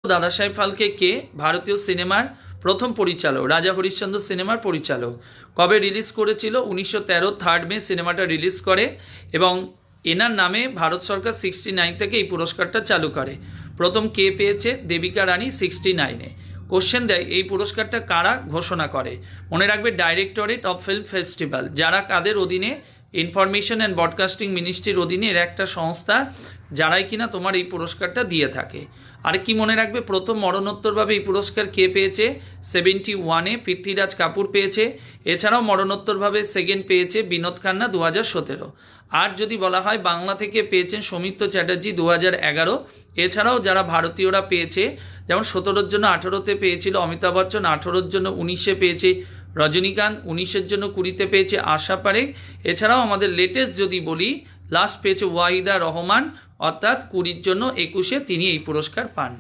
দাদা সাহেব ফালকে কে? ভারতীয় সিনেমার প্রথম পরিচালক, রাজা হরিশ্চন্দ্র সিনেমার পরিচালক। কবে রিলিজ করেছিল? 1913 3 মে সিনেমাটা রিলিজ করে এবং এনার নামে ভারত সরকার 69 থেকে এই পুরস্কারটা চালু করে। প্রথম কে পেয়েছে? দেবিকা রানী 69-এ। কোশ্চেন দেয় এই পুরস্কারটা কারা ঘোষণা করে? মনে রাখবে ডাইরেক্টরেট অফ ফিল্ম ফেস্টিভ্যাল, যারা কাদের অধীনে? ইনফরমেশন অ্যান্ড ব্রডকাস্টিং মিনিস্ট্রির অধীনে এর একটা সংস্থা, যারাই কিনা তোমার এই পুরস্কারটা দিয়ে থাকে। আর কি মনে রাখবে, প্রথম মরণোত্তরভাবে এই পুরস্কার কে পেয়েছে? 71-এ পৃথ্বীরাজ কাপুর পেয়েছে। এছাড়াও মরণোত্তরভাবে সেকেন্ড পেয়েছে বিনোদ খান্না 2017। আর যদি বলা হয় বাংলা থেকে পেয়েছেন সৌমিত্র চ্যাটার্জি 2011। এছাড়াও যারা ভারতীয়রা পেয়েছে, যেমন 17-র জন্য 18-তে পেয়েছিল অমিতাভ বচ্চন, 18-র জন্য 19-এ পেয়েছে রজনীকান্ত, 19-এর জন্য 20-তে পেয়েছে আশা পারেখ। এছাড়াও আমাদের লেটেস্ট যদি বলি, লাস্ট পেয়েছে ওয়াহিদা রহমান, অর্থাৎ 20-র জন্য 21-এ তিনি এই পুরস্কার পান।